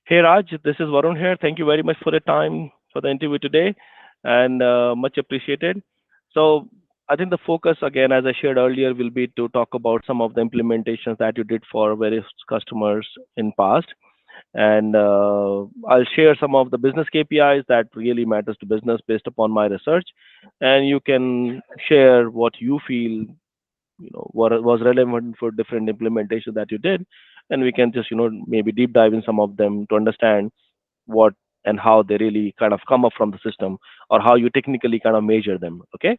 Hey Raj, this is Varun here. Thank you very much for the time for the interview today, and much appreciated. So I think the focus again, as I shared earlier, will be to talk about some of the implementations that you did for various customers in past, and I'll share some of the business KPIs that really matters to business based upon my research, and you can share what you feel what was relevant for different implementation that you did, and we can just maybe deep dive in some of them to understand what and how they really kind of come up from the system, or how you technically kind of measure them. Okay.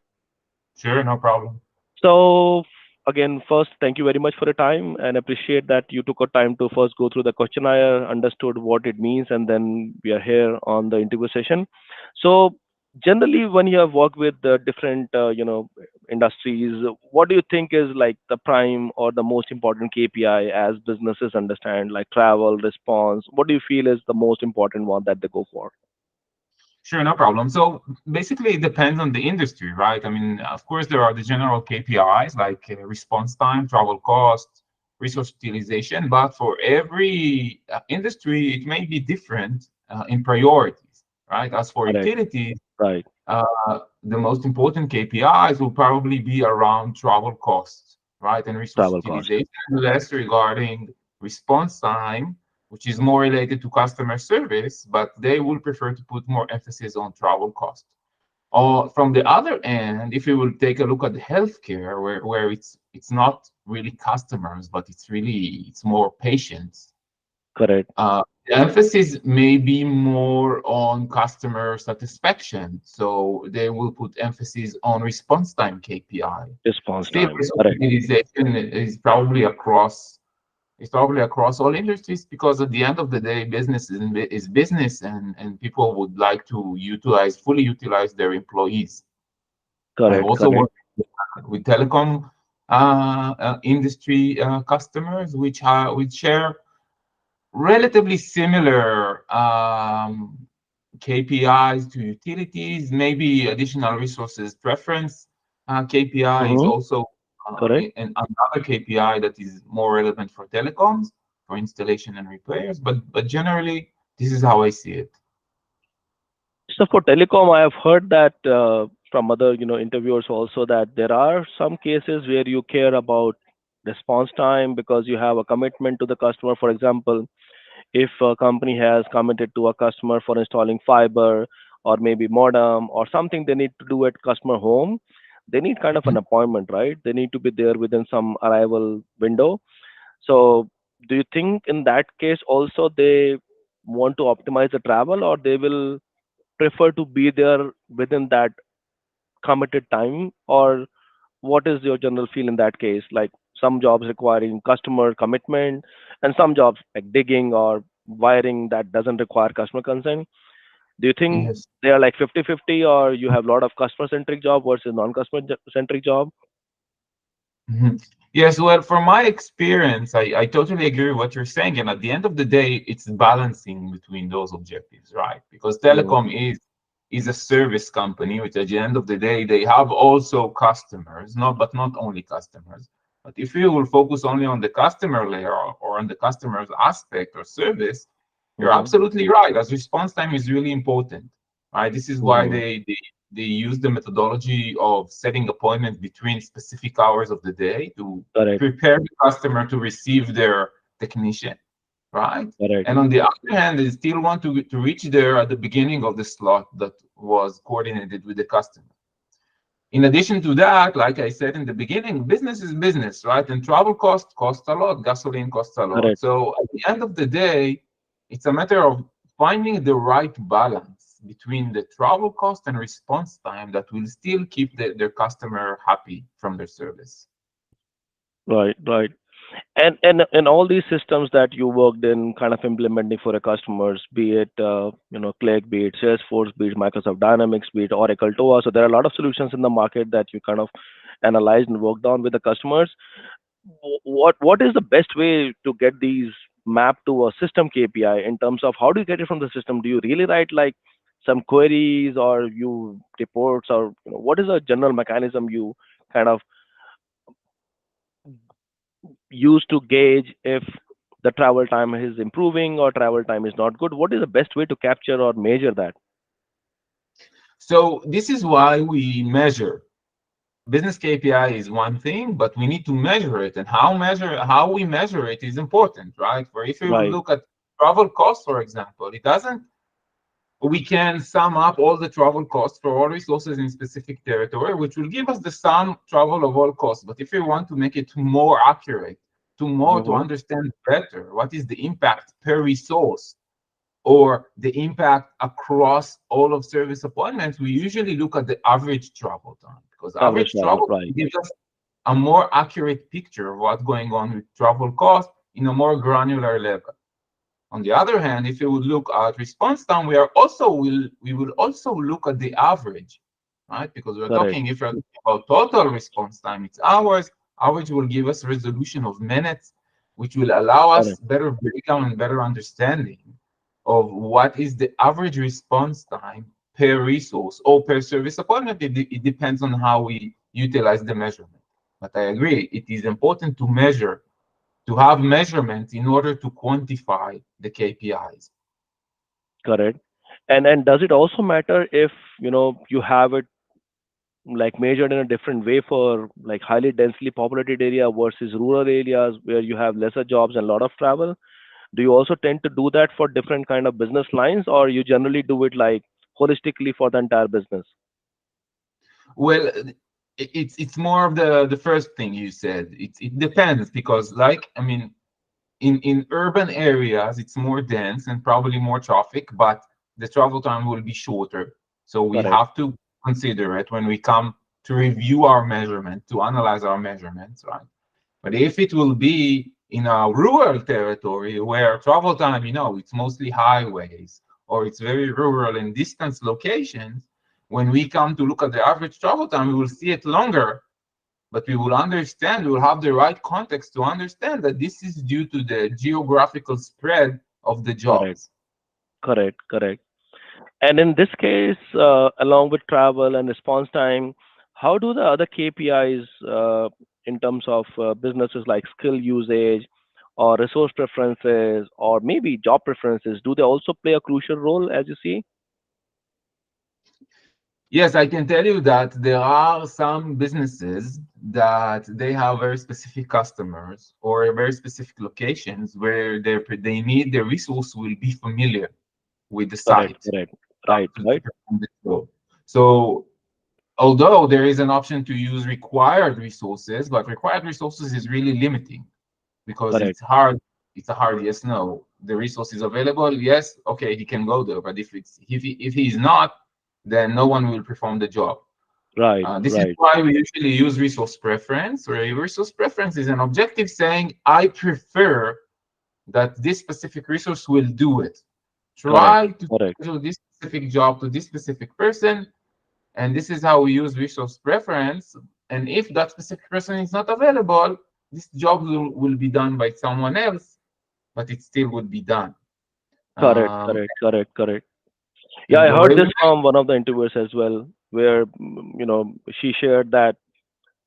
Sure, no problem. So again, first, thank you very much for the time, and appreciate that you took a time to first go through the questionnaire, understood what it means, and then we are here on the interview session. So generally, when you have worked with the different industries, what do you think is like the prime or the most important KPI as businesses understand, like travel response? What do you feel is the most important one that they go for? Sure, no problem. So basically, it depends on the industry, right? I mean, of course, there are the general KPIs like response time, travel cost, resource utilization, but for every industry, it may be different in priorities, right? As for Correct. utilities, Right. the most important KPIs will probably be around travel costs, right? And resource Travel cost. utilization, less regarding response time, which is more related to customer service, but they will prefer to put more emphasis on travel costs. Or from the other end, if you will take a look at the healthcare, where it's not really customers, but it's more patients, Correct. the emphasis may be more on customer satisfaction. So they will put emphasis on response time KPI. Response Still, time. resource Correct. utilization is probably across all industries because at the end of the day, business is business, and people would like to fully utilize their employees. I've Correct. also Correct. worked with telecom industry customers, which share relatively similar KPIs to utilities, maybe additional resources preference KPI is Mm-hmm. also Correct. another KPI that is more relevant for telecoms, for installation and repairs. But generally, this is how I see it. So for telecom, I have heard that from other, interviewers also, that there are some cases where you care about response time because you have a commitment to the customer. For example, if a company has committed to a customer for installing fiber or maybe modem or something they need to do at customer home, they need kind of an Mhm. appointment, right? They need to be there within some arrival window. So do you think in that case also they want to optimize the travel, or they will prefer to be there within that committed time? Or what is your general feel in that case? Like some jobs requiring customer commitment, and some jobs like digging or wiring that doesn't require customer consent. Do you think Yes. they are like 50-50, or you have a lot of customer centric job versus non-customer centric job? Mhm. Yes, well, from my experience, I totally agree with what you're saying. And at the end of the day, it's balancing between those objectives, right? Because Mm, telecom is a service company, which at the end of the day, they have also customers, but not only customers. But if you will focus only on the customer layer or on the customer's aspect or service, you're mm, absolutely right. As response time is really important, right? This is why mm. they use the methodology of setting appointments between specific hours of the day to Correct, prepare the customer to receive their technician, right? correct, And on the other hand, they still want to reach there at the beginning of the slot that was coordinated with the customer. In addition to that, like I said in the beginning, business is business, right? And travel costs a lot, gasoline costs a lot. correct. So at the end of the day, it's a matter of finding the right balance between the travel cost and response time that will still keep their customer happy from their service. Right, right. And all these systems that you worked in kind of implementing for your customers, be it Click, be it Salesforce, be it Microsoft Dynamics, be it Oracle TOA. So there are a lot of solutions in the market that you kind of analyzed and worked on with the customers. What is the best way to get these mapped to a system KPI in terms of how do you get it from the system? Do you really write like some queries, or you reports, or what is a general mechanism you kind of use to gauge if the travel time is improving or travel time is not good? What is the best way to capture or measure that? So this is why we measure. Business KPI is one thing, but we need to measure it, and how we measure it is important, right? For if you Right. look at travel costs, for example, it doesn't. We can sum up all the travel costs for all resources in specific territory, which will give us the sum travel of all costs. But if you want to make it more accurate, to Mm-hmm. understand better what is the impact per resource or the impact across all of service appointments, we usually look at the average travel time because Average average travel. travel Right. gives us a more accurate picture of what's going on with travel costs in a more granular level. On the other hand, if you would look at response time, we will also look at the average, right? Because we're Correct. talking if we're talking about total response time, it's hours. Average will give us resolution of minutes, which will allow us Correct. better breakdown and better understanding of what is the average response time per resource or per service appointment. It depends on how we utilize the measurement. But I agree, it is important to have measurement in order to quantify the KPIs. Correct. And does it also matter if you have it like measured in a different way for like highly densely populated area versus rural areas where you have lesser jobs and a lot of travel? Do you also tend to do that for different kind of business lines, or you generally do it like holistically for the entire business? Well, it's more of the first thing you said. It depends because, like, I mean, in urban areas it's more dense and probably more traffic, but the travel time will be shorter. So we Correct. have to consider it when we come to review our measurement, to analyze our measurements, right? But if it will be in a rural territory where travel time, it's mostly highways or it's very rural and distance locations, when we come to look at the average travel time, we will see it longer, but we will have the right context to understand that this is due to the geographical spread of the Correct. jobs. Correct. Correct. And in this case, along with travel and response time, how do the other KPIs in terms of businesses like skill usage or resource preferences or maybe job preferences, do they also play a crucial role as you see? Yes, I can tell you that there are some businesses that they have very specific customers or very specific locations where they need the resource will be familiar with the Correct, site correct. Right, to right, perform the job. So although there is an option to use required resources, but required resources is really limiting because correct. it's a hard yes no. The resource is available, yes, okay, he can go there. But if he is not, then no one will perform the job. Right, This is right, why we usually use resource preference, where a resource preference is an objective saying, I prefer that this specific resource will do it. correct, Try to correct. schedule this specific job to this specific person, and this is how we use resource preference. And if that specific person is not available, this job will be done by someone else, but it still would be done. Correct, Um, correct, correct, correct. Yeah, and I the heard way we this from one of the interviewers as well, where she shared that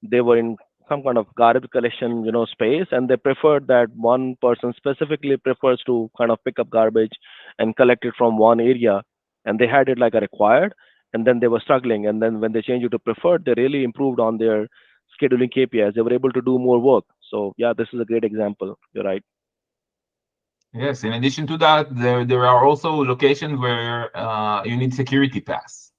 they were in some kind of garbage collection space, and they preferred that one person specifically prefers to kind of pick up garbage and collect it from one area, and they had it like a required, and then they were struggling, and then when they changed it to preferred, they really improved on their scheduling KPIs. They were able to do more work. So yeah, this is a great example. You're right. Yes, in addition to that, there are also locations where you need security pass.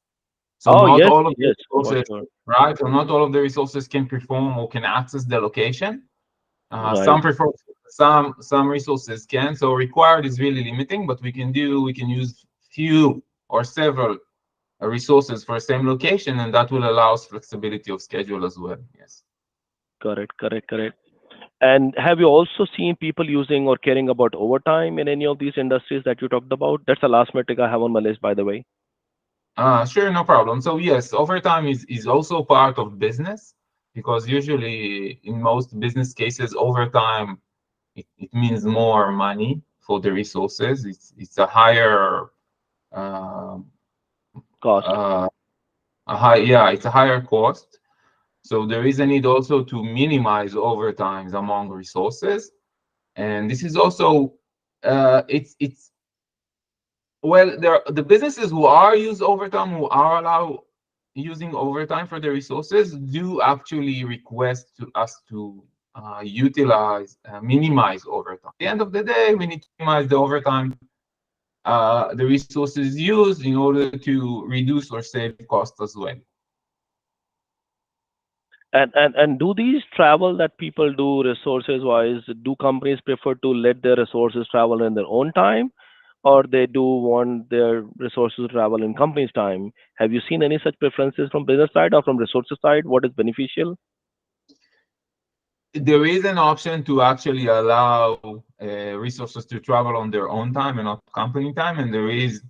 So Oh not yes, all of the yes, for resources, sure. right? So not all of the resources can perform or can access the location. Right. Some prefer, some resources can. So required is really limiting, but we can use few or several resources for the same location, and that will allow us flexibility of schedule as well. Yes. Correct, correct, correct. And have you also seen people using or caring about overtime in any of these industries that you talked about? That's the last metric I have on my list, by the way. Sure, no problem. So yes, overtime is also part of business because usually in most business cases, overtime it means more money for the resources. It's a higher uh, Cost. uh, a high yeah, it's a higher cost. So there is a need also to minimize overtimes among resources. And this is also it's well, there are the businesses who are use overtime, who are allow using overtime for their resources, do actually request to us to utilize, minimize overtime. At the end of the day, we need to minimize the overtime, the resources used in order to reduce or save costs as well. And do these travel that people do resources wise, do companies prefer to let their resources travel in their own time, or they do want their resources to travel in company's time? Have you seen any such preferences from business side or from resources side? What is beneficial? There is an option to actually allow resources to travel on their own time and not company time, and there is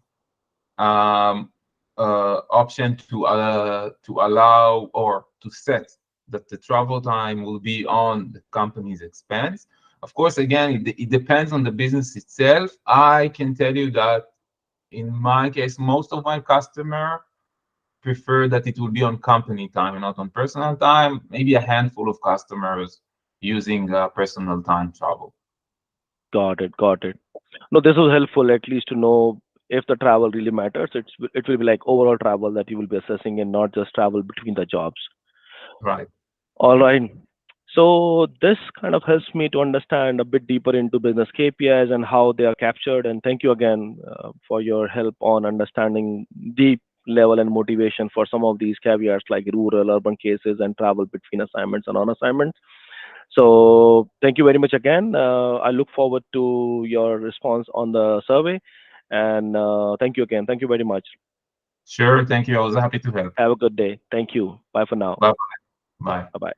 um, option to allow or to set that the travel time will be on the company's expense. Of course, again, it depends on the business itself. I can tell you that in my case, most of my customer prefer that it will be on company time and not on personal time. Maybe a handful of customers using personal time travel. Got it, got it. No, this was helpful at least to know if the travel really matters. It will be like overall travel that you will be assessing and not just travel between the jobs. Right. All right. So this kind of helps me to understand a bit deeper into business KPIs and how they are captured. And thank you again for your help on understanding deep level and motivation for some of these caveats like rural, urban cases, and travel between assignments and on assignments. So thank you very much again. I look forward to your response on the survey. And thank you again. Thank you very much. Sure. Thank you. I was happy to help. Have a good day. Thank you. Bye for now. Bye bye. Bye bye.